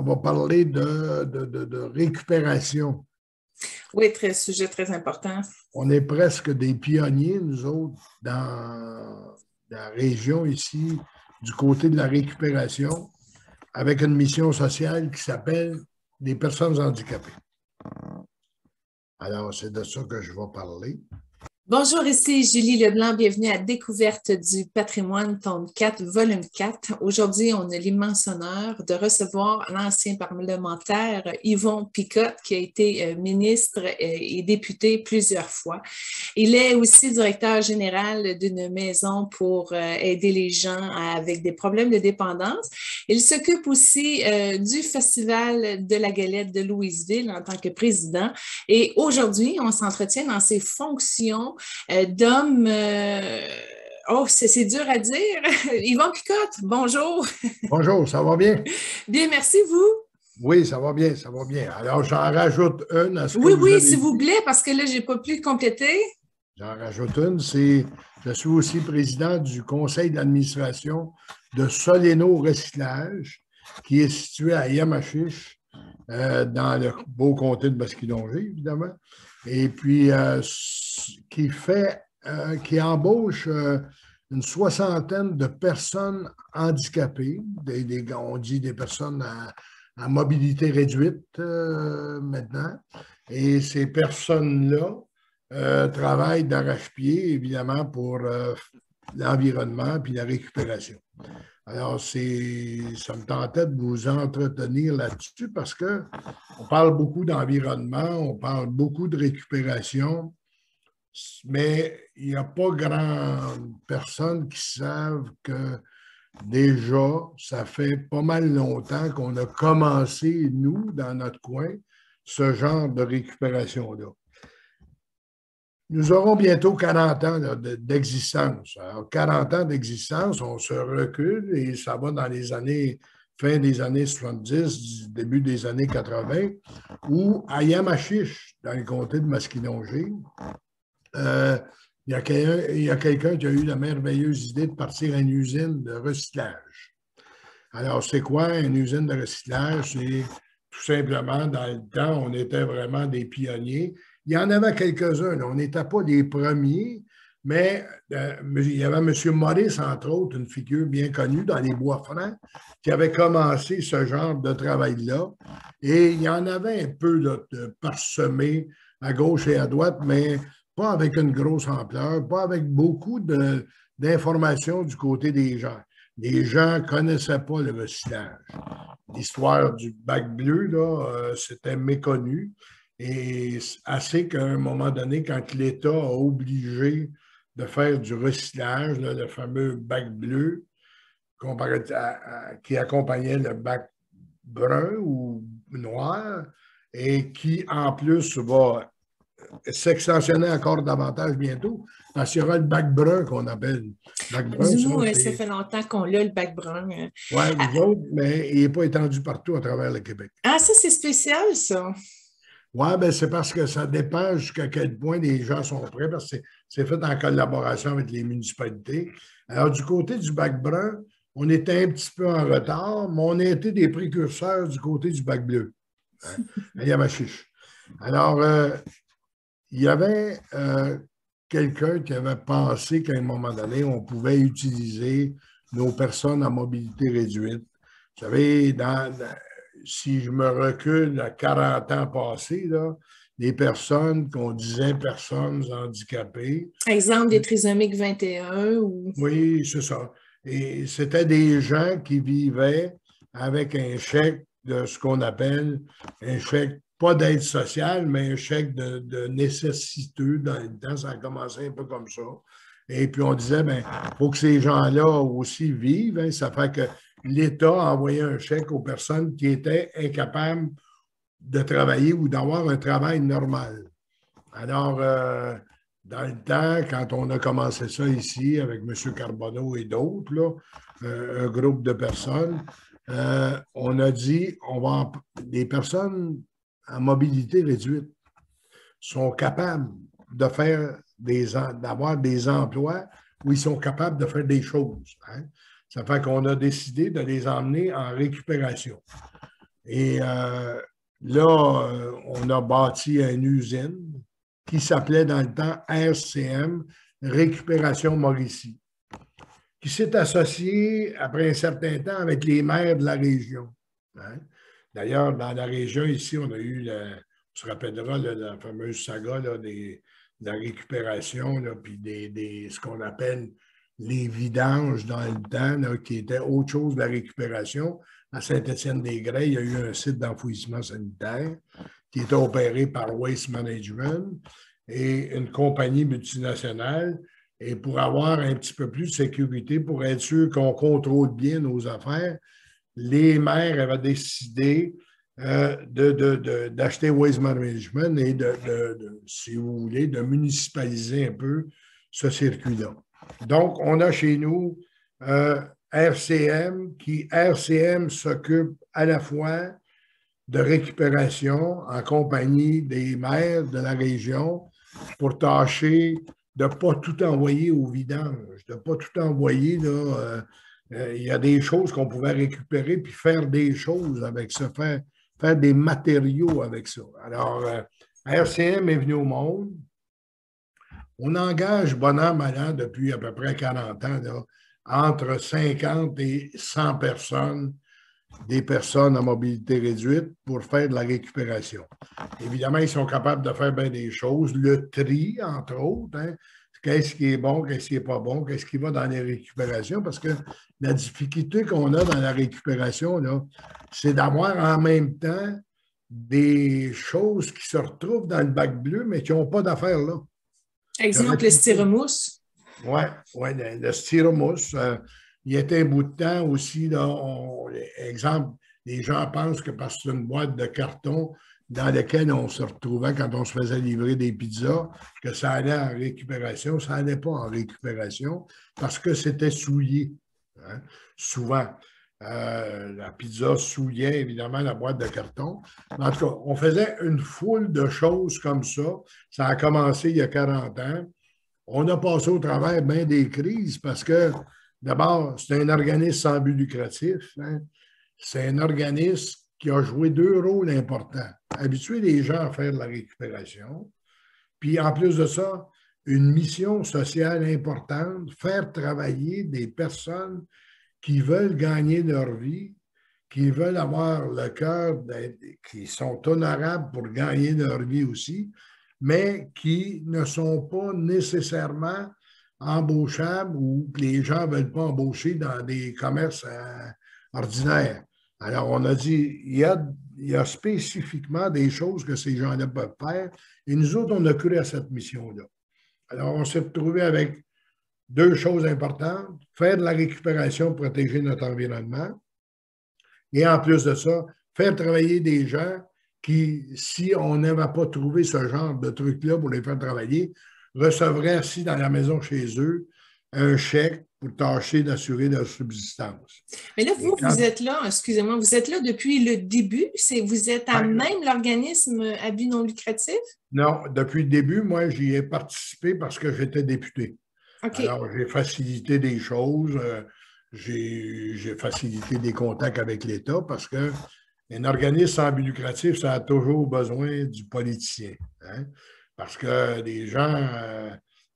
va parler de récupération. Oui, sujet très important. On est presque des pionniers, nous autres, dans la région ici, du côté de la récupération, avec une mission sociale qui s'appelle les personnes handicapées. Alors, c'est de ça que je vais parler. Bonjour, ici Julie Leblanc. Bienvenue à Découverte du patrimoine, tome 4, volume 4. Aujourd'hui, on a l'immense honneur de recevoir l'ancien parlementaire Yvon Picotte, qui a été ministre et député plusieurs fois. Il est aussi directeur général d'une maison pour aider les gens avec des problèmes de dépendance. Il s'occupe aussi du Festival de la Galette de Louisville en tant que président. Et aujourd'hui, on s'entretient dans ses fonctions d'homme, c'est dur à dire. Yvon Picotte, bonjour. Bonjour, ça va bien? Bien, merci, vous? Oui, ça va bien, ça va bien. Alors, j'en rajoute une à ce que oui, vous oui, avez s'il dit. vous plaît, parce que là, je n'ai pas pu compléter. J'en rajoute une, je suis aussi président du conseil d'administration de Soleno Recyclage, qui est situé à Yamachiche, dans le beau comté de Masquinongé, évidemment, et puis qui embauche une soixantaine de personnes handicapées, on dit des personnes à mobilité réduite maintenant, et ces personnes-là travaillent d'arrache-pied, évidemment, pour l'environnement et la récupération. Alors, ça me tentait de vous entretenir là-dessus parce qu'on parle beaucoup d'environnement, on parle beaucoup de récupération, mais il n'y a pas grand personnes qui savent que déjà, ça fait pas mal longtemps qu'on a commencé, nous, dans notre coin, ce genre de récupération-là. Nous aurons bientôt 40 ans d'existence. Alors, 40 ans d'existence, on se recule et ça va dans les années, fin des années 70, début des années 80, où à Yamachiche, dans le comté de Masquinongé, il y a quelqu'un qui a eu la merveilleuse idée de partir à une usine de recyclage. Alors, c'est quoi une usine de recyclage? C'est tout simplement, dans le temps, on était vraiment des pionniers. Il y en avait quelques-uns, on n'était pas les premiers, mais il y avait M. Maurice, entre autres, une figure bien connue dans les Bois-Francs, qui avait commencé ce genre de travail-là. Et il y en avait un peu de parsemé à gauche et à droite, mais pas avec une grosse ampleur, pas avec beaucoup d'informations du côté des gens. Les gens ne connaissaient pas le recyclage. L'histoire du bac bleu, là, c'était méconnu. Et assez qu'à un moment donné, quand l'État a obligé de faire du recyclage, là, le fameux bac bleu, qui accompagnait le bac brun ou noir, et qui, en plus, va s'extensionner encore davantage bientôt, parce qu'il y aura le bac brun qu'on appelle. Bac brun, Nous, ça fait longtemps qu'on l'a, le bac brun. Oui, vous autres, mais il n'est pas étendu partout à travers le Québec. Ah, ça, c'est spécial, ça. Oui, bien, c'est parce que ça dépend jusqu'à quel point les gens sont prêts, parce que c'est fait en collaboration avec les municipalités. Alors, du côté du bac brun, on était un petit peu en retard, mais on a été des précurseurs du côté du bac bleu, hein, à Yamachiche. Alors, il y avait quelqu'un qui avait pensé qu'à un moment donné, on pouvait utiliser nos personnes à mobilité réduite. Vous savez, si je me recule à 40 ans passés, là, les personnes qu'on disait personnes handicapées. Exemple des trisomiques 21 ou... Oui, c'est ça. Et c'était des gens qui vivaient avec un chèque de ce qu'on appelle un chèque, pas d'aide sociale, mais un chèque de nécessiteux. Dans le temps, ça a commencé un peu comme ça. Et puis on disait, bien, il faut que ces gens-là aussi vivent. Hein. Ça fait que l'État a envoyé un chèque aux personnes qui étaient incapables de travailler ou d'avoir un travail normal. Alors, dans le temps, quand on a commencé ça ici avec M. Carbonneau et d'autres, là, un groupe de personnes, on a dit, les personnes à mobilité réduite sont capables de faire d'avoir des emplois où ils sont capables de faire des choses. Hein. Ça fait qu'on a décidé de les emmener en récupération. Et là, on a bâti une usine qui s'appelait dans le temps RCM, Récupération Mauricie, qui s'est associée après un certain temps avec les maires de la région. Hein? D'ailleurs, dans la région ici, on a eu, on se rappellera, là, la fameuse saga là, de la récupération, là, puis ce qu'on appelle les vidanges dans le temps, là, qui était autre chose de la récupération. À Saint-Étienne-des-Grès, il y a eu un site d'enfouissement sanitaire qui était opéré par Waste Management et une compagnie multinationale. Et pour avoir un petit peu plus de sécurité, pour être sûr qu'on contrôle bien nos affaires, les maires avaient décidé d'acheter Waste Management et si vous voulez, de municipaliser un peu ce circuit-là. Donc, on a chez nous RCM, RCM s'occupe à la fois de récupération en compagnie des maires de la région pour tâcher de ne pas tout envoyer au vidange, de ne pas tout envoyer. Là, il y a des choses qu'on pouvait récupérer puis faire des choses avec ça, faire des matériaux avec ça. Alors, RCM est venu au monde. On engage bon an, mal an depuis à peu près 40 ans, là, entre 50 et 100 personnes, des personnes à mobilité réduite pour faire de la récupération. Évidemment, ils sont capables de faire bien des choses, le tri, entre autres, hein. Qu'est-ce qui est bon, qu'est-ce qui n'est pas bon, qu'est-ce qui va dans les récupérations, parce que la difficulté qu'on a dans la récupération, là, c'est d'avoir en même temps des choses qui se retrouvent dans le bac bleu, mais qui n'ont pas d'affaires là. Exemple, le styromousse. Oui, le styromousse. Il y a un bout de temps aussi, là, exemple, les gens pensent que parce que c'est une boîte de carton dans laquelle on se retrouvait quand on se faisait livrer des pizzas, que ça allait en récupération. Ça n'allait pas en récupération parce que c'était souillé. Hein? Souvent, la pizza souillait évidemment la boîte de carton. En tout cas, on faisait une foule de choses comme ça. Ça a commencé il y a 40 ans. On a passé au travers bien des crises parce que, d'abord, c'est un organisme sans but lucratif. Hein? C'est un organisme qui a joué deux rôles importants. Habituer les gens à faire de la récupération, puis en plus de ça, une mission sociale importante, faire travailler des personnes qui veulent gagner leur vie, qui veulent avoir le cœur, qui sont honorables pour gagner leur vie aussi, mais qui ne sont pas nécessairement embauchables ou que les gens ne veulent pas embaucher dans des commerces ordinaires. Alors, on a dit, il y a spécifiquement des choses que ces gens-là peuvent faire et nous autres, on a cru à cette mission-là. Alors, on s'est retrouvé avec deux choses importantes, faire de la récupération, protéger notre environnement et en plus de ça, faire travailler des gens qui, si on n'avait pas trouvé ce genre de truc-là pour les faire travailler, recevraient assis dans la maison chez eux un chèque pour tâcher d'assurer leur subsistance. Mais là, vous êtes là, excusez-moi, vous êtes là depuis le début? Vous êtes à même l'organisme à but non lucratif? Non, depuis le début, moi, j'y ai participé parce que j'étais député. Okay. Alors, j'ai facilité des choses, j'ai facilité des contacts avec l'État parce qu'un organisme sans but lucratif, ça a toujours besoin du politicien. Hein? Parce que les gens,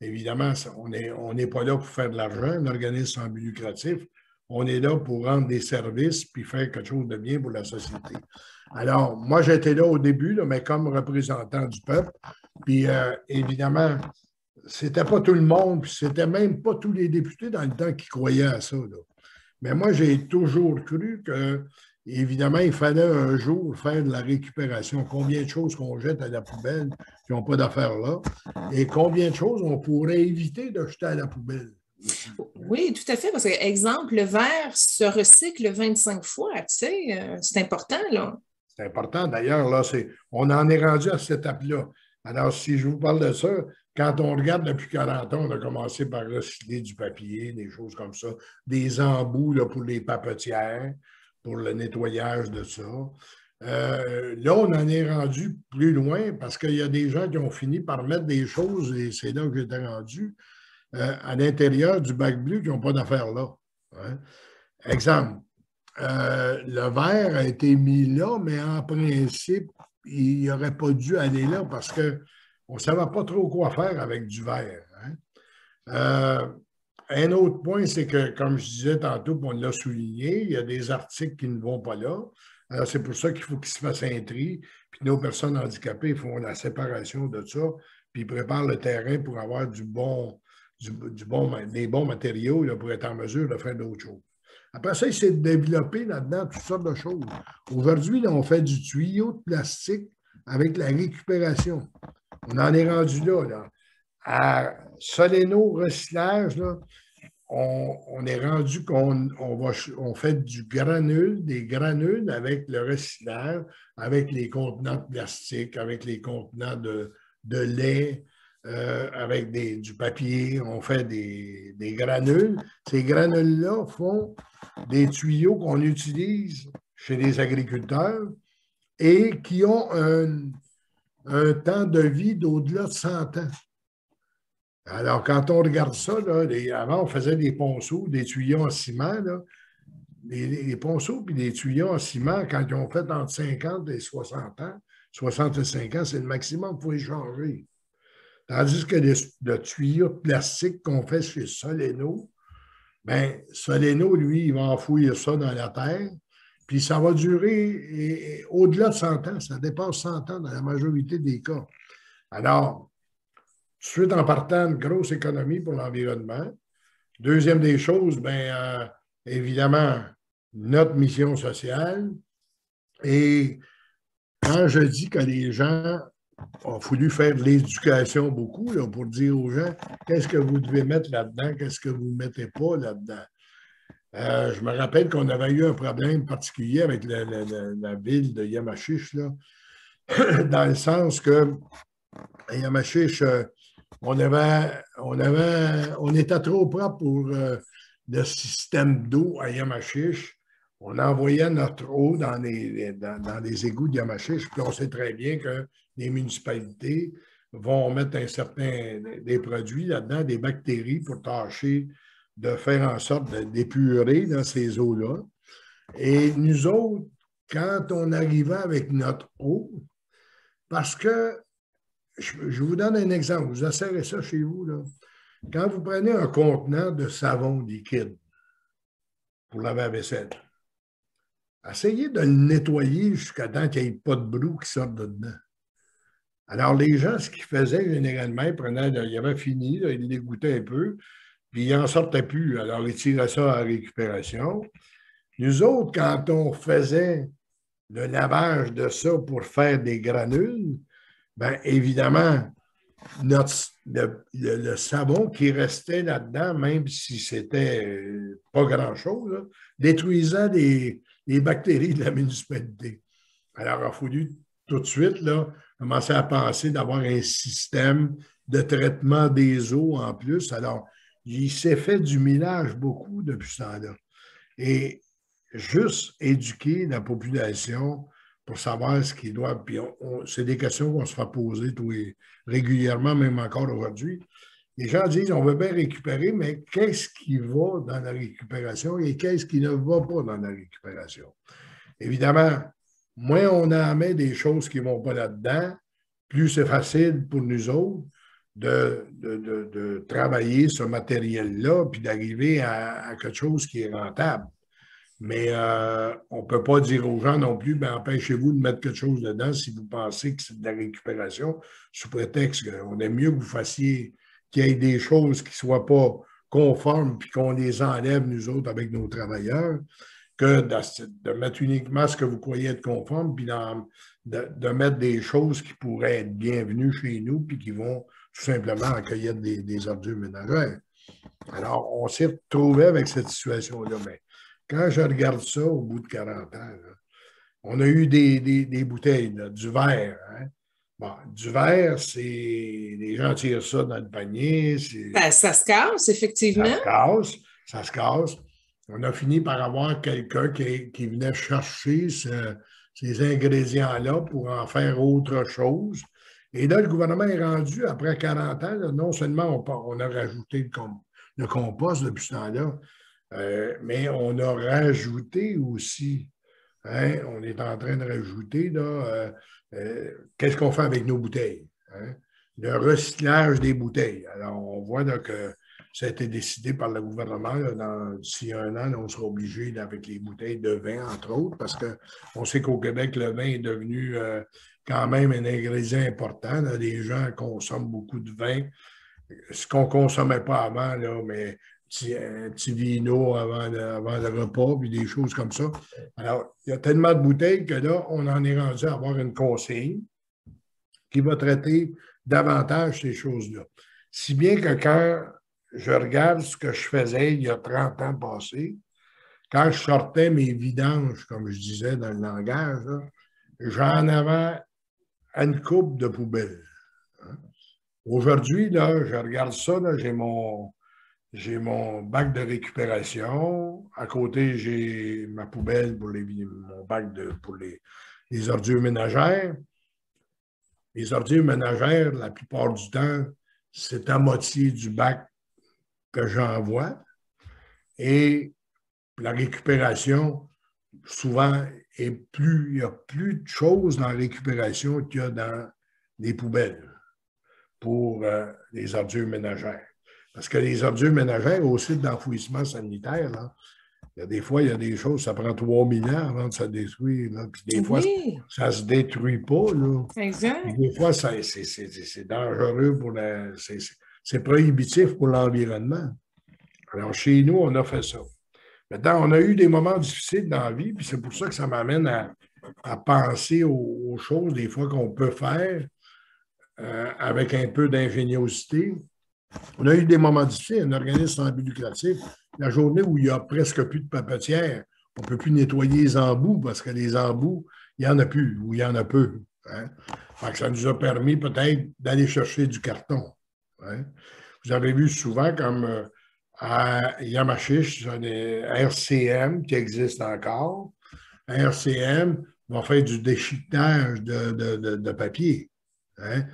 évidemment, on n'est pas là pour faire de l'argent, un organisme sans but lucratif. On est là pour rendre des services puis faire quelque chose de bien pour la société. Alors, moi, j'étais là au début, là, mais comme représentant du peuple. Puis, évidemment, c'était pas tout le monde, puis c'était même pas tous les députés dans le temps qui croyaient à ça. Là. Mais moi, j'ai toujours cru que, évidemment, il fallait un jour faire de la récupération. Combien de choses qu'on jette à la poubelle qui n'ont pas d'affaires là, et combien de choses on pourrait éviter de jeter à la poubelle. Oui, tout à fait, parce que, exemple, le verre se recycle 25 fois, tu sais, c'est important, là. C'est important, d'ailleurs, là, on en est rendu à cette étape-là. Alors, si je vous parle de ça, quand on regarde depuis 40 ans, on a commencé par recycler du papier, des choses comme ça, des embouts là, pour les papetières, pour le nettoyage de ça. Là, on en est rendu plus loin parce qu'il y a des gens qui ont fini par mettre des choses, et c'est là que j'étais rendu, à l'intérieur du bac bleu qui n'ont pas d'affaires là. Hein? Exemple, le verre a été mis là, mais en principe, il n'aurait pas dû aller là parce qu'on ne savait pas trop quoi faire avec du verre. Hein. Un autre point, c'est que, comme je disais tantôt, puis on l'a souligné, il y a des articles qui ne vont pas là. Alors, c'est pour ça qu'il faut qu'il se fasse un tri, puis nos personnes handicapées font la séparation de ça, puis ils préparent le terrain pour avoir des bons matériaux là, pour être en mesure de faire d'autres choses. Après ça, il s'est développé là-dedans toutes sortes de choses. Aujourd'hui, on fait du tuyau de plastique avec la récupération. On en est rendu là, là. À Soleno Recyclage, là, on est rendu on fait des granules avec le recyclage, avec les contenants de plastique, avec les contenants de lait, avec du papier. On fait des granules. Ces granules-là font des tuyaux qu'on utilise chez les agriculteurs et qui ont un temps de vie d'au-delà de 100 ans. Alors, quand on regarde ça, là, avant, on faisait des ponceaux, des tuyaux en ciment. Là. Les ponceaux et les tuyaux en ciment, quand ils ont fait entre 50 et 60 ans, 65 ans, c'est le maximum qu'il faut échanger. Tandis que le tuyau de plastique qu'on fait chez Soleno, bien, Soleno, lui, il va enfouir ça dans la terre, puis ça va durer au-delà de 100 ans. Ça dépasse 100 ans dans la majorité des cas. Alors, tout de suite en partant, une grosse économie pour l'environnement. Deuxième des choses, bien, évidemment, notre mission sociale. Et quand je dis que les gens ont voulu faire de l'éducation beaucoup là, pour dire aux gens qu'est-ce que vous devez mettre là-dedans, qu'est-ce que vous ne mettez pas là-dedans. Je me rappelle qu'on avait eu un problème particulier avec la ville de Yamachiche, là, dans le sens que à Yamachiche, on était trop propre pour le système d'eau à Yamachiche. On envoyait notre eau dans les égouts de Yamachiche, puis on sait très bien que les municipalités vont mettre des produits là-dedans, des bactéries pour tâcher de faire en sorte d'épurer dans ces eaux-là. Et nous autres, quand on arrivait avec notre eau, parce que je vous donne un exemple. Vous essayerez ça chez vous. Là. Quand vous prenez un contenant de savon liquide pour laver la vaisselle, essayez de le nettoyer jusqu'à temps qu'il n'y ait pas de brou qui sorte de dedans. Alors, les gens, ce qu'ils faisaient généralement, ils avaient fini, là, ils l'égouttaient un peu, puis ils n'en sortaient plus. Alors, ils tiraient ça à la récupération. Nous autres, quand on faisait le lavage de ça pour faire des granules, bien, évidemment, le savon qui restait là-dedans, même si c'était pas grand-chose, là, détruisait les bactéries de la municipalité. Alors, il a fallu tout de suite là, commencer à penser d'avoir un système de traitement des eaux en plus. Alors, il s'est fait du millage beaucoup depuis ce temps-là. Et juste éduquer la population pour savoir ce qu'ils doivent. Puis c'est des questions qu'on se fait poser régulièrement, même encore aujourd'hui. Les gens disent on veut bien récupérer, mais qu'est-ce qui va dans la récupération et qu'est-ce qui ne va pas dans la récupération? Évidemment, moins on amène des choses qui ne vont pas là-dedans, plus c'est facile pour nous autres de travailler ce matériel-là puis d'arriver à quelque chose qui est rentable. Mais on ne peut pas dire aux gens non plus, ben, empêchez-vous de mettre quelque chose dedans si vous pensez que c'est de la récupération, sous prétexte qu'on aime mieux que vous fassiez qu'il y ait des choses qui ne soient pas conformes puis qu'on les enlève, nous autres, avec nos travailleurs, que de mettre uniquement ce que vous croyez être conforme puis de mettre des choses qui pourraient être bienvenues chez nous puis qui vont tout simplement accueillir des ordures ménagères. Alors, on s'est retrouvé avec cette situation-là. Mais quand je regarde ça au bout de 40 ans, là, on a eu des bouteilles, là, du verre. Hein? Bon, du verre, c'est. Les gens tirent ça dans le panier. Ça se casse, effectivement. Ça se casse. On a fini par avoir quelqu'un qui venait chercher ces ingrédients-là pour en faire autre chose. Et là, le gouvernement est rendu, après 40 ans, là, non seulement on a rajouté le compost depuis ce temps-là, Mais on a rajouté aussi, hein, on est en train de rajouter, là, qu'est-ce qu'on fait avec nos bouteilles? Hein? Le recyclage des bouteilles. Alors, on voit là, que ça a été décidé par le gouvernement. D'ici un an, là, on sera obligé, là, avec les bouteilles de vin, entre autres, parce qu'on sait qu'au Québec, le vin est devenu quand même un ingrédient important. Là. Les gens consomment beaucoup de vin, ce qu'on ne consommait pas avant, là, mais un petit vino avant le repas, puis des choses comme ça. Alors, il y a tellement de bouteilles que là, on en est rendu à avoir une consigne qui va traiter davantage ces choses-là. Si bien que quand je regarde ce que je faisais il y a 30 ans passés, quand je sortais mes vidanges, comme je disais dans le langage, là, j'en avais une coupe de poubelle. Hein. Aujourd'hui, là, je regarde ça, là, j'ai mon bac de récupération. À côté, j'ai ma poubelle pour mon bac pour les ordures ménagères. Les ordures ménagères, la plupart du temps, c'est à moitié du bac que j'envoie. Et la récupération, souvent, il y a plus de choses dans la récupération qu'il y a dans les poubelles pour les ordures ménagères. Parce que les ordures ménagères, au site d'enfouissement sanitaire, là, il y a des choses, ça prend 3000 ans avant de se détruire. Là. Puis des fois, ça ne se détruit pas. Là. Exact. Puis des fois, c'est dangereux c'est prohibitif pour l'environnement. Alors, chez nous, on a fait ça. Maintenant, on a eu des moments difficiles dans la vie, puis c'est pour ça que ça m'amène à penser aux choses, des fois, qu'on peut faire avec un peu d'ingéniosité. On a eu des moments difficiles, un organisme sans but lucratif. La journée où il n'y a presque plus de papetière, on ne peut plus nettoyer les embouts parce que les embouts, il n'y en a plus ou il y en a peu. Hein? Ça nous a permis peut-être d'aller chercher du carton. Hein? Vous avez vu souvent comme à Yamachiche, un RCM qui existe encore. Un RCM va faire du déchiquetage de papier. Hein?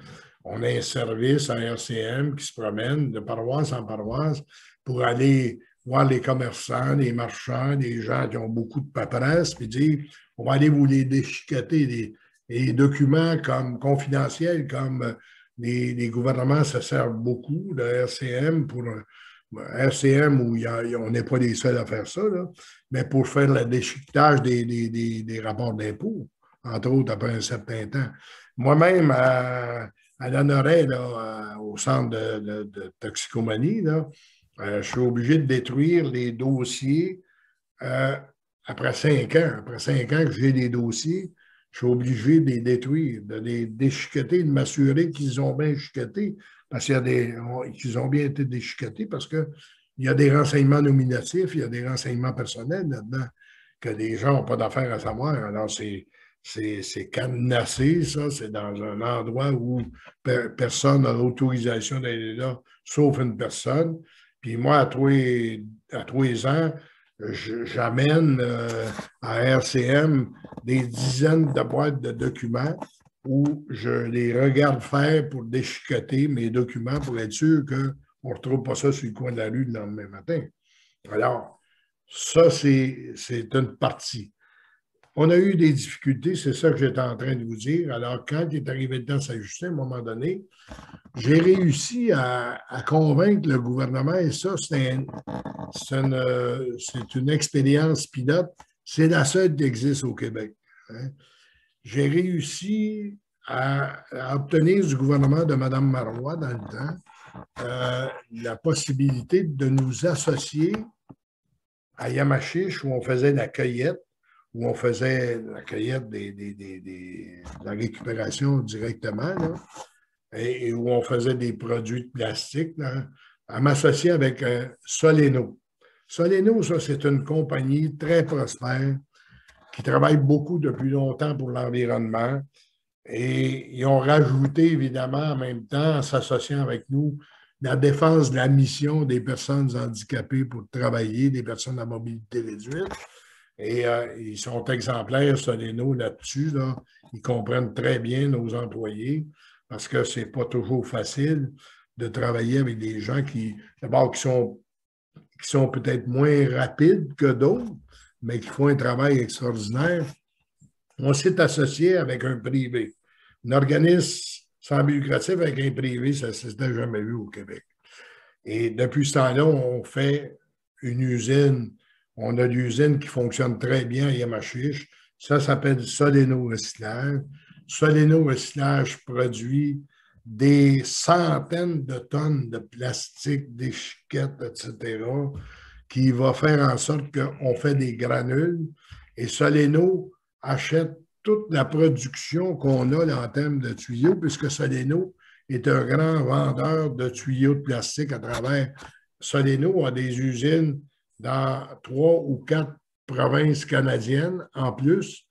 On a un service à RCM qui se promène de paroisse en paroisse pour aller voir les commerçants, les marchands, les gens qui ont beaucoup de paperasse, puis dire, on va aller vous les déchiqueter. Les documents comme confidentiels, comme les gouvernements se servent beaucoup de RCM pour RCM où on n'est pas les seuls à faire ça, là, mais pour faire le déchiquetage des rapports d'impôts, entre autres, après un certain temps. Moi-même, à Lanoraie, au centre de toxicomanie, là, je suis obligé de détruire les dossiers après 5 ans. Après 5 ans que j'ai des dossiers, je suis obligé de les détruire, de les déchiqueter, de m'assurer qu'ils ont bien chiqueté, parce qu'ils ont bien été déchiquetés, parce qu'il y a des renseignements nominatifs, il y a des renseignements personnels là-dedans que les gens n'ont pas d'affaire à savoir. Alors, c'est cadenassé, ça. C'est dans un endroit où personne n'a l'autorisation d'aller là, sauf une personne. Puis moi, à tous les ans, j'amène à RCM des dizaines de boîtes de documents où je les regarde faire pour déchiqueter mes documents pour être sûr qu'on ne retrouve pas ça sur le coin de la rue le lendemain matin. Alors, ça, c'est une partie. On a eu des difficultés, c'est ça que j'étais en train de vous dire. Alors, quand il est arrivé le temps de s'ajuster, à un moment donné, j'ai réussi à convaincre le gouvernement, et ça, c'est une expérience pilote. C'est la seule qui existe au Québec. Hein. J'ai réussi à obtenir du gouvernement de Mme Marois, dans le temps, la possibilité de nous associer à Yamachiche, où on faisait la cueillette, où on faisait la cueillette de la récupération directement, là, et où on faisait des produits de plastique, là, à m'associer avec Soleno. Soleno, ça, c'est une compagnie très prospère qui travaille beaucoup depuis longtemps pour l'environnement. Et ils ont rajouté, évidemment, en même temps, en s'associant avec nous, la défense de la mission des personnes handicapées pour travailler, des personnes à mobilité réduite. Et ils sont exemplaires, Soleno, là-dessus. Là. Ils comprennent très bien nos employés parce que ce n'est pas toujours facile de travailler avec des gens d'abord, qui sont qui sont peut-être moins rapides que d'autres, mais qui font un travail extraordinaire. On s'est associé avec un privé. Un organisme sans but lucratif avec un privé, ça ne s'était jamais vu au Québec. Et depuis ce temps-là, on fait une usine. On a l'usine qui fonctionne très bien à Yamachiche. Ça s'appelle Soleno Recyclage. Soleno Recyclage produit des centaines de tonnes de plastique, d'échiquettes, etc., qui va faire en sorte qu'on fait des granules. Et Soleno achète toute la production qu'on a là, en termes de tuyaux, puisque Soleno est un grand vendeur de tuyaux de plastique à travers. Soleno a des usines dans 3 ou 4 provinces canadiennes en plus.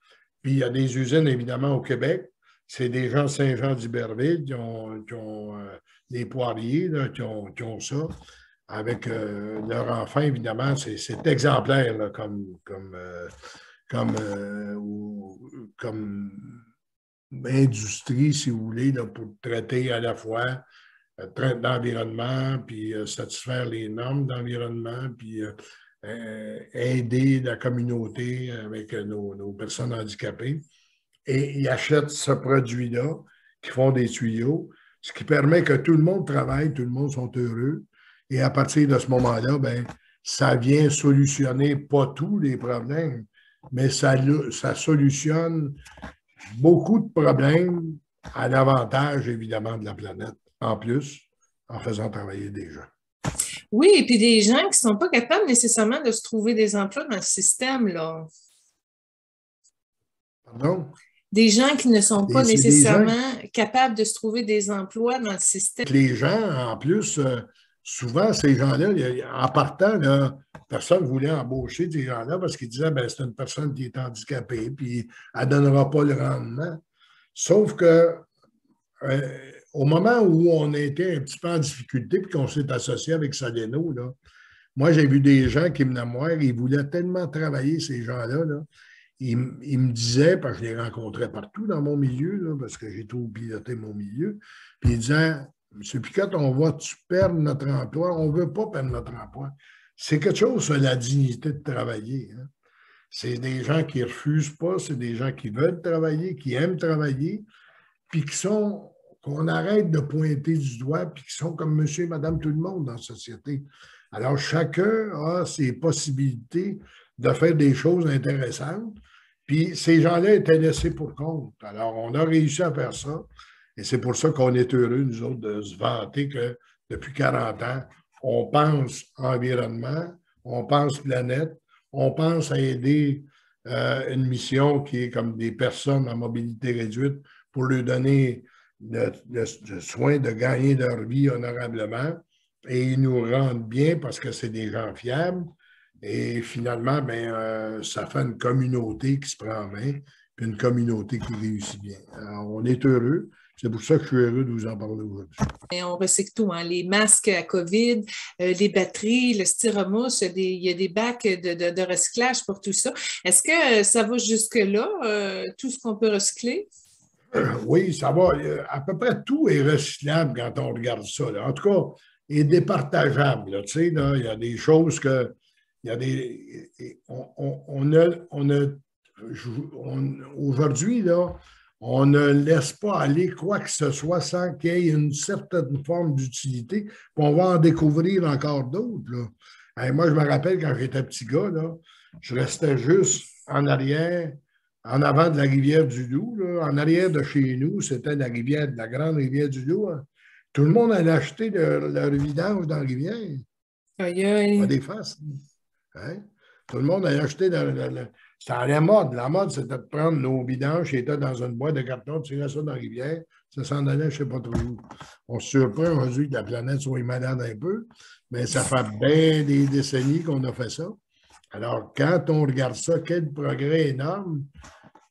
Puis il y a des usines, évidemment, au Québec. C'est des gens de Saint-Jean-d'Iberville qui ont des poiriers, là, qui ont ça. Avec leur enfant, évidemment, c'est exemplaire là, comme industrie, si vous voulez, là, pour traiter à la fois l'environnement, puis satisfaire les normes d'environnement, puis aider la communauté avec nos personnes handicapées. Et ils achètent ce produit-là, qui font des tuyaux, ce qui permet que tout le monde travaille, tout le monde sont heureux. Et à partir de ce moment-là, ben, ça vient solutionner pas tous les problèmes, mais ça solutionne beaucoup de problèmes à l'avantage, évidemment, de la planète, en plus, en faisant travailler des gens. Oui, et puis des gens qui ne sont pas capables nécessairement de se trouver des emplois dans le système, là. Pardon? Des gens qui ne sont pas nécessairement capables de se trouver des emplois dans le système. Les gens, en plus, souvent, ces gens-là, en partant, là, personne ne voulait embaucher ces gens-là parce qu'ils disaient ben, c'est une personne qui est handicapée, puis elle ne donnera pas le rendement. Sauf que au moment où on était un petit peu en difficulté puis qu'on s'est associé avec Soleno, là, moi, j'ai vu des gens qui venaient me voir, ils voulaient tellement travailler, ces gens-là, là. Ils me disaient, parce que je les rencontrais partout dans mon milieu, là, parce que j'ai tout piloté mon milieu, puis ils disaient M. Picotte, on va-tu perdre notre emploi? On ne veut pas perdre notre emploi. C'est quelque chose, la dignité de travailler. Hein. C'est des gens qui ne refusent pas, c'est des gens qui veulent travailler, qui aiment travailler, puis qu'on arrête de pointer du doigt, puis qui sont comme monsieur et madame tout le monde dans la société. Alors, chacun a ses possibilités de faire des choses intéressantes, puis ces gens-là étaient laissés pour compte. Alors, on a réussi à faire ça, et c'est pour ça qu'on est heureux, nous autres, de se vanter que depuis 40 ans, on pense environnement, on pense planète, on pense à aider une mission qui est comme des personnes en mobilité réduite pour leur donner le soin de gagner leur vie honorablement. Et ils nous rendent bien parce que c'est des gens fiables. Et finalement, ben, ça fait une communauté qui se prend en main, puis une communauté qui réussit bien. Alors, on est heureux. C'est pour ça que je suis heureux de vous en parler aujourd'hui. Et on recycle tout, hein? Les masques à COVID, les batteries, le styromousse, il y a des bacs de recyclage pour tout ça. Est-ce que ça va jusque-là, tout ce qu'on peut recycler? Oui, ça va. À peu près tout est recyclable quand on regarde ça. Là. En tout cas, est départageable. Là, tu sais, là, il y a des choses que... Il y a des... Aujourd'hui, là, on ne laisse pas aller quoi que ce soit sans qu'il y ait une certaine forme d'utilité, puis on va en découvrir encore d'autres. Moi, je me rappelle quand j'étais petit gars, là, je restais juste en arrière, en avant de la rivière du Loup. Là. En arrière de chez nous, c'était la grande rivière du Loup. Hein. Tout le monde allait acheter leur vidange dans la rivière. Aïe, aïe. Pas des faces. Hein? Tout le monde allait acheter c'était à la mode. La mode, c'était de prendre nos vidanges qui étaient dans une boîte de carton, tirer ça dans la rivière, ça s'en allait, je ne sais pas trop où. On se surprend aujourd'hui que la planète soit malade un peu, mais ça fait bien des décennies qu'on a fait ça. Alors, quand on regarde ça, quel progrès énorme,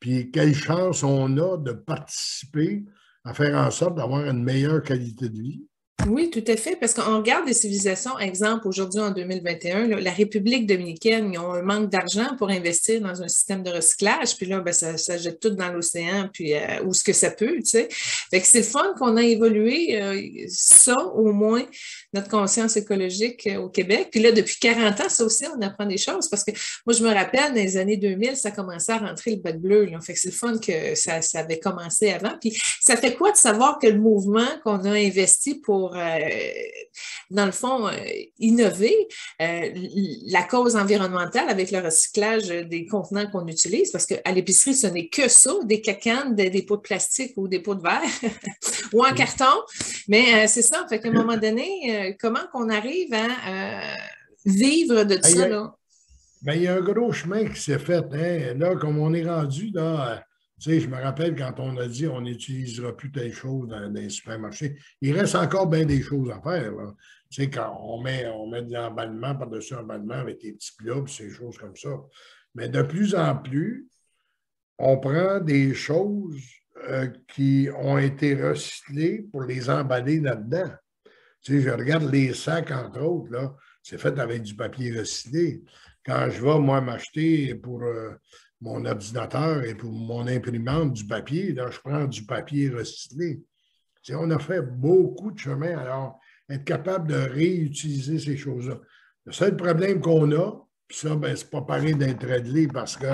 puis quelle chance on a de participer à faire en sorte d'avoir une meilleure qualité de vie. Oui, tout à fait, parce qu'on regarde des civilisations, exemple, aujourd'hui en 2021, là, la République dominicaine, ils ont un manque d'argent pour investir dans un système de recyclage, puis là, ben, ça jette tout dans l'océan, puis où ce que ça peut, tu sais. Fait que c'est le fun qu'on a évolué ça, au moins, notre conscience écologique au Québec. Puis là, depuis 40 ans, ça aussi, on apprend des choses, parce que moi, je me rappelle, dans les années 2000, ça commençait à rentrer le bac bleu, là. Fait que c'est le fun que ça avait commencé avant. Puis ça fait quoi de savoir que le mouvement qu'on a investi pour dans le fond, innover la cause environnementale avec le recyclage des contenants qu'on utilise, parce qu'à l'épicerie, ce n'est que ça, des cacanes, des pots de plastique ou des pots de verre ou en carton. Mais c'est ça, fait qu'à un moment donné, comment qu'on arrive à vivre de ça, là? Ben, il y a un gros chemin qui s'est fait. Hein. Là, comme on est rendu, là, tu sais, je me rappelle quand on a dit on n'utilisera plus telle chose dans les supermarchés, il reste encore bien des choses à faire. Là. Tu sais, quand on met de l'emballement par-dessus emballement avec des petits plats, puis ces choses comme ça. Mais de plus en plus, on prend des choses qui ont été recyclées pour les emballer là-dedans. Tu sais, je regarde les sacs, entre autres, là, c'est fait avec du papier recyclé. Quand je vais, moi, m'acheter pour mon ordinateur et pour mon imprimante du papier, là, je prends du papier recyclé. Tu sais, on a fait beaucoup de chemin. Alors, être capable de réutiliser ces choses-là. Le seul problème qu'on a, puis ça, ben, c'est pas pareil d'être réglé parce que,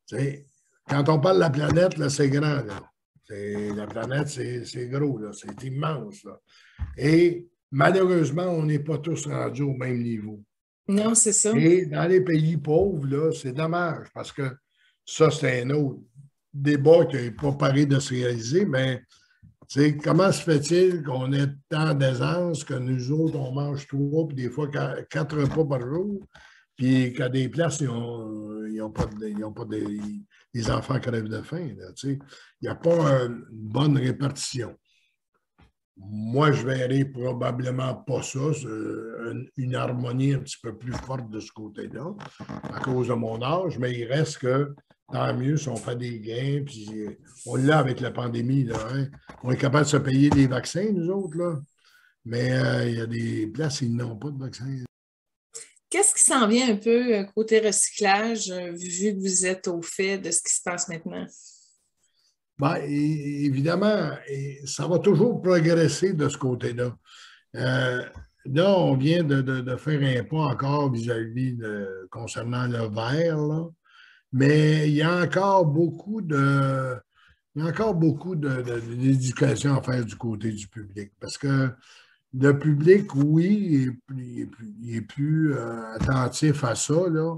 tu sais, quand on parle de la planète, là, c'est grand, là. La planète, c'est gros, là. C'est immense, là. Et malheureusement, on n'est pas tous rendus au même niveau. Non, c'est ça. Et dans les pays pauvres, là, c'est dommage parce que ça, c'est un autre débat qui n'est pas pareil de se réaliser, mais comment se fait-il qu'on ait tant d'aisance que nous autres, on mange trois, puis des fois quatre repas par jour, puis qu'à des places, ils n'ont pas, les enfants crèvent de faim. Il n'y a pas une bonne répartition. Moi, je verrais probablement pas ça, une harmonie un petit peu plus forte de ce côté-là, à cause de mon âge, mais il reste que tant mieux si on fait des gains, puis on l'a avec la pandémie, là, hein. On est capable de se payer des vaccins, nous autres, là, mais il y a des places, ils n'ont pas de vaccins. Qu'est-ce qui s'en vient un peu côté recyclage, vu que vous êtes au fait de ce qui se passe maintenant? Bien, évidemment, ça va toujours progresser de ce côté-là. Là, on vient de faire un pas encore vis-à-vis concernant le verre, là. Mais il y a encore beaucoup d'éducation à faire du côté du public. Parce que le public, oui, il est plus attentif à ça, là,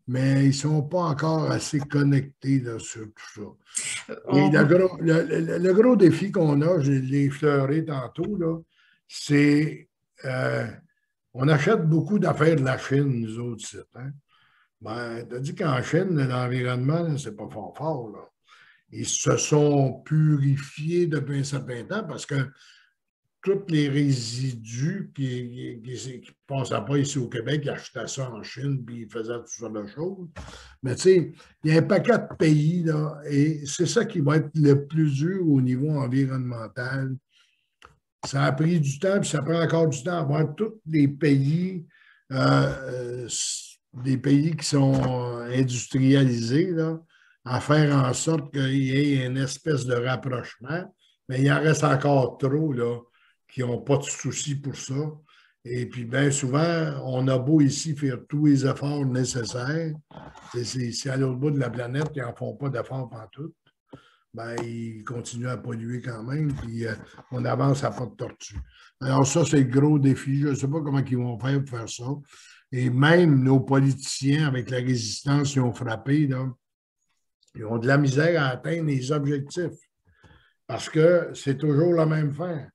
mais ils ne sont pas encore assez connectés là, sur tout ça. Et le gros défi qu'on a, je l'ai effleuré tantôt, là, c'est on achète beaucoup d'affaires de la Chine, nous autres, sites, hein? Ben, tu as dit qu'en Chine, l'environnement, c'est pas fort fort, là. Ils se sont purifiés depuis un certain temps parce que tous les résidus qui ne passaient pas ici au Québec, ils achetaient ça en Chine, puis ils faisaient toutes sortes de choses. Mais tu sais, il y a un paquet de pays, là, et c'est ça qui va être le plus dur au niveau environnemental. Ça a pris du temps, puis ça prend encore du temps à voir tous des pays qui sont industrialisés, là, à faire en sorte qu'il y ait une espèce de rapprochement. Mais il en reste encore trop, là, qui n'ont pas de soucis pour ça. Et puis, bien souvent, on a beau ici faire tous les efforts nécessaires. C'est à l'autre bout de la planète qui n'en font pas d'efforts partout. Ben, ils continuent à polluer quand même, puis on avance à pas de tortue. Alors ça, c'est le gros défi. Je ne sais pas comment ils vont faire pour faire ça. Et même nos politiciens, avec la résistance qu'ils ont frappé, là, ils ont de la misère à atteindre les objectifs. Parce que c'est toujours la même fin.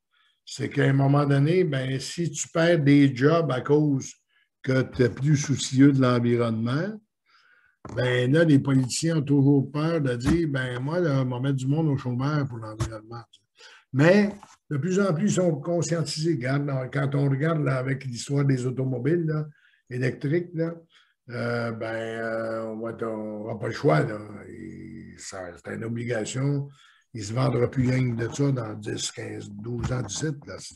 C'est qu'à un moment donné, ben, si tu perds des jobs à cause que tu es plus soucieux de l'environnement, ben là, les politiciens ont toujours peur de dire, ben moi, là, on va mettre du monde au chômage pour l'environnement. Mais de plus en plus, ils sont conscientisés. Quand on regarde là, avec l'histoire des automobiles là, électriques, là, on n'aura pas le choix. C'est une obligation. il ne se vendra plus rien que de ça dans 10, 15, 12 ans d'ici.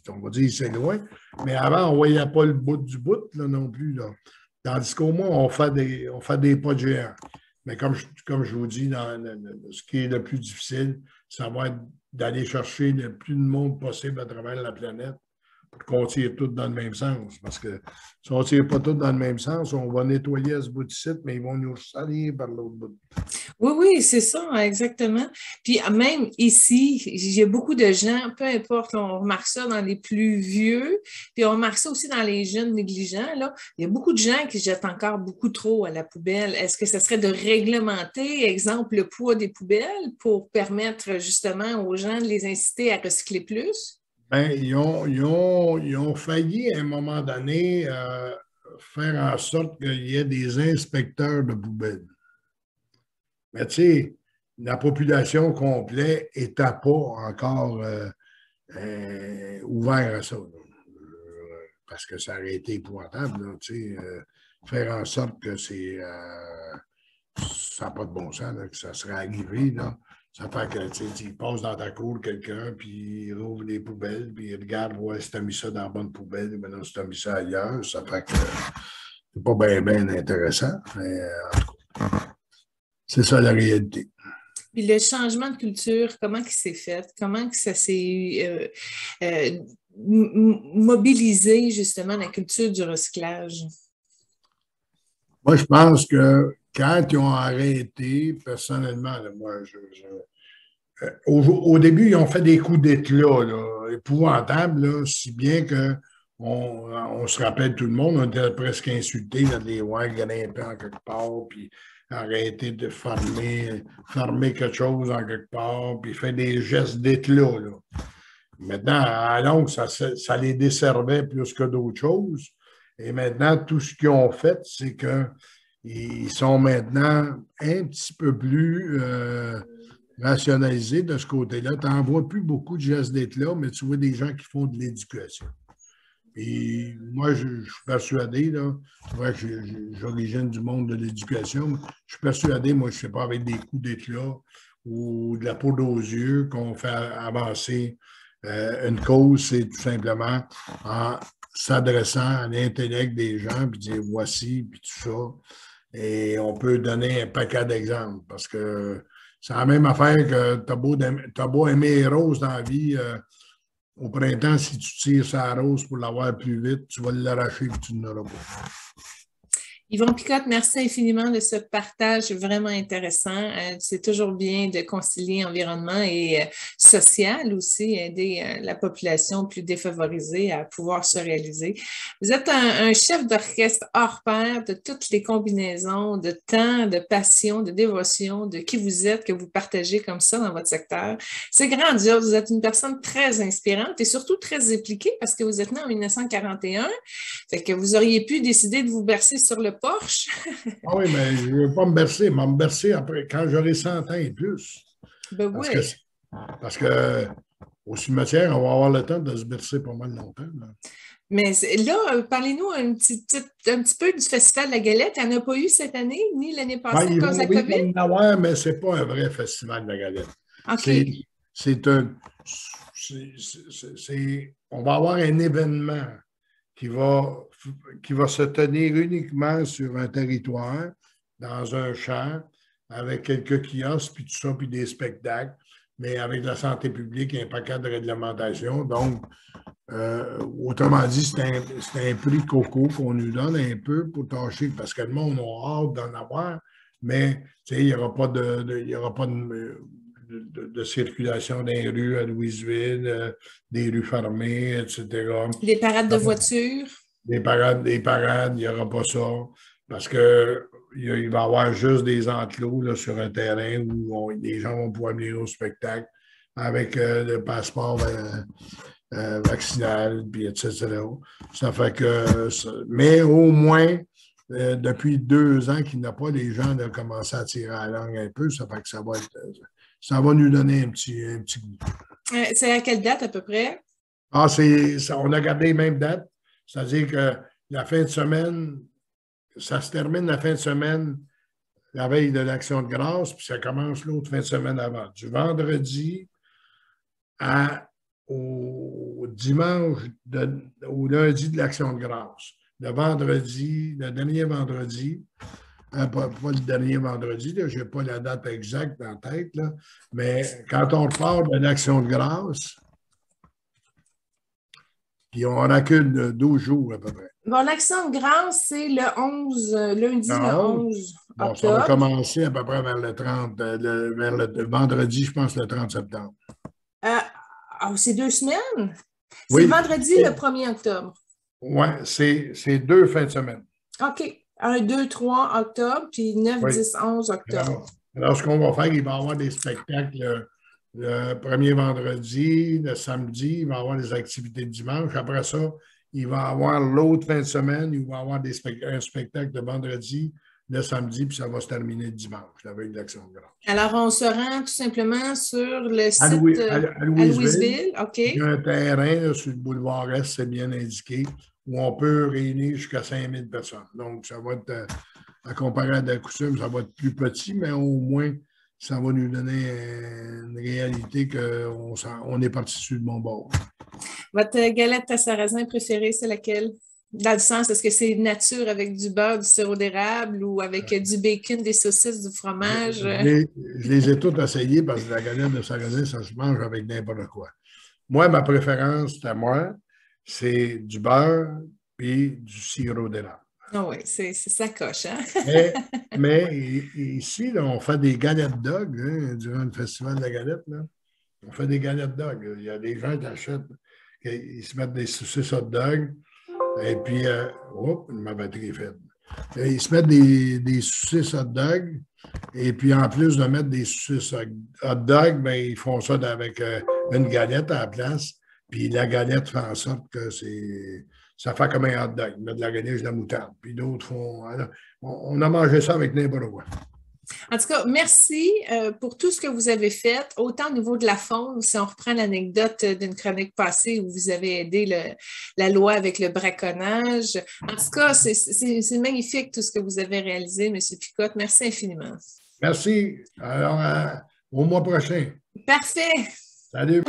On va dire que c'est loin. Mais avant, on ne voyait pas le bout du bout là, non plus. Là. Tandis qu'au moins, on fait des pas de géants. Mais comme je vous dis, ce qui est le plus difficile, ça va être d'aller chercher le plus de monde possible à travers la planète pour qu'on tire tout dans le même sens. Parce que si on ne tire pas tout dans le même sens, on va nettoyer ce bout de site, mais ils vont nous salir par l'autre bout. Oui, oui, c'est ça, exactement. Puis même ici, il y a beaucoup de gens, peu importe, on remarque ça dans les plus vieux, puis on remarque ça aussi dans les jeunes négligents, là. Il y a beaucoup de gens qui jettent encore beaucoup trop à la poubelle. Est-ce que ce serait de réglementer, exemple, le poids des poubelles pour permettre justement aux gens de les inciter à recycler plus? Ben, ils ont failli à un moment donné faire en sorte qu'il y ait des inspecteurs de poubelles. Mais tu sais, la population complète n'était pas encore ouverte à ça. Parce que ça aurait été épouvantable, là, faire en sorte que ça n'a pas de bon sens, là, que ça serait arrivé. Là. Ça fait que tu passes dans ta cour quelqu'un, puis il ouvre les poubelles, puis il regarde, ouais, si tu as mis ça dans la bonne poubelle, maintenant si tu as mis ça ailleurs, ça fait que c'est pas bien intéressant. Mais en tout cas, c'est ça la réalité. Puis le changement de culture, comment il s'est fait? Comment que ça s'est mobilisé justement la culture du recyclage? Moi, je pense que quand ils ont arrêté, personnellement, là, moi, au début, ils ont fait des coups d'éclat, là, épouvantables, là, si bien que on se rappelle tout le monde, on était presque insultés dans les ouais, grimper en quelque part, puis arrêter de fermer quelque chose en quelque part, puis faire des gestes d'éclat. Là. Maintenant, à longue, ça les desservait plus que d'autres choses. Et maintenant, tout ce qu'ils ont fait, c'est qu'ils sont maintenant un petit peu plus rationalisés de ce côté-là. Tu n'en vois plus beaucoup de gestes d'éclat, mais tu vois des gens qui font de l'éducation. Et moi, je suis persuadé, là, c'est vrai que j'origine du monde de l'éducation, mais je suis persuadé, moi, je ne sais pas, avec des coups d'éclat ou de la poudre aux yeux qu'on fait avancer une cause, c'est tout simplement en s'adressant à l'intellect des gens, puis dire voici, puis tout ça. Et on peut donner un paquet d'exemples, parce que c'est la même affaire que t'as beau aimer les roses dans la vie, au printemps, si tu tires sa rose pour l'avoir plus vite, tu vas l'arracher et tu ne l'auras pas. Yvon Picotte, merci infiniment de ce partage vraiment intéressant. C'est toujours bien de concilier environnement et social aussi, aider la population plus défavorisée à pouvoir se réaliser. Vous êtes un chef d'orchestre hors pair de toutes les combinaisons de temps, de passion, de dévotion, de qui vous êtes, que vous partagez comme ça dans votre secteur. C'est grandiose. Vous êtes une personne très inspirante et surtout très impliquée parce que vous êtes né en 1941. Fait que vous auriez pu décider de vous bercer sur le Porsche. Ah oui, mais je ne veux pas me bercer. Je vais me bercer après, quand j'aurai 100 ans et plus. Ben Parce oui. que au cimetière, on va avoir le temps de se bercer pas mal longtemps. Là. Mais là, parlez-nous un petit peu du Festival de la Galette. Il n'y en a pas eu cette année, ni l'année passée à cause de la COVID? Il va en avoir, mais ce n'est pas un vrai festival de la galette. OK. On va avoir un événement qui va se tenir uniquement sur un territoire, dans un champ, avec quelques kiosques, puis tout ça, puis des spectacles, mais avec la santé publique et un paquet de réglementation. Donc, autrement dit, c'est un prix coco qu'on nous donne un peu pour tâcher, parce que le monde a hâte d'en avoir, mais il n'y aura pas de circulation dans les rues à Louisville, des rues fermées, etc. Des parades de voitures? Des parades, il n'y aura pas ça. Parce qu'il va y avoir juste des enclos là, sur un terrain où les gens vont pouvoir venir au spectacle avec le passeport vaccinal, puis etc. Ça fait que, mais au moins, depuis 2 ans qu'il n'a pas, les gens ont commencé à tirer à la langue un peu. Ça fait que ça va nous donner un petit goût. C'est à quelle date à peu près? Ah, on a gardé les mêmes dates. C'est-à-dire que la fin de semaine, ça se termine la fin de semaine la veille de l'Action de grâce, puis ça commence l'autre fin de semaine avant. Du vendredi au dimanche, au lundi de l'Action de grâce. Le vendredi, le dernier vendredi, pas le dernier vendredi, je n'ai pas la date exacte en tête, là, mais quand on repart de l'Action de grâce, puis on recule de 12 jours à peu près. Bon, l'Action de grâce, c'est le 11, lundi le 11 bon, octobre. ça va commencer à peu près vers le 30, vers le vendredi, je pense, le 30 septembre. C'est 2 semaines? Oui. C'est vendredi le 1er octobre. Oui, c'est 2 fins de semaine. OK. 1, 2, 3 octobre, puis 9, 10, 11 octobre. Alors, ce qu'on va faire, il va y avoir des spectacles le premier vendredi, le samedi, il va y avoir des activités le dimanche. Après ça, il va y avoir l'autre fin de semaine, il va y avoir un spectacle le vendredi, le samedi, puis ça va se terminer le dimanche, la veille de l'Action de grâce. Alors, on se rend tout simplement sur le site à Louisville. OK. Il y a un terrain là, sur le boulevard Est, c'est bien indiqué, où on peut réunir jusqu'à 5000 personnes. Donc, ça va être, à comparer à la coutume, ça va être plus petit, mais au moins, ça va nous donner une réalité qu'on est parti sur le bon bord. Votre galette à sarrasin préférée, c'est laquelle? Dans le sens, est-ce que c'est nature avec du beurre, du sirop d'érable ou avec du bacon, des saucisses, du fromage? Je les ai toutes essayées parce que la galette de sarrasin, ça se mange avec n'importe quoi. Moi, ma préférence, c'est du beurre et du sirop d'érable. Ah oui, c'est ça coche, hein? mais ici, là, on fait des galettes dog durant le festival de la galette. Là. On fait des galettes dog. Il y a des gens qui achètent, ils se mettent des saucisses hot dog. Et puis, ma batterie est faible. Ils se mettent des saucisses hot dog. Et puis, en plus de mettre des saucisses hot dog, ben, ils font ça avec une galette à la place. Puis la galette fait en sorte que ça fait comme un hot dog. Ils mettent de la galette de la moutarde. Puis d'autres font. Alors, on a mangé ça avec n'importe quoi. En tout cas, merci pour tout ce que vous avez fait, autant au niveau de la faune, si on reprend l'anecdote d'une chronique passée où vous avez aidé la loi avec le braconnage. En tout cas, c'est magnifique tout ce que vous avez réalisé, M. Picotte. Merci infiniment. Merci. Alors, au mois prochain. Parfait. Salut.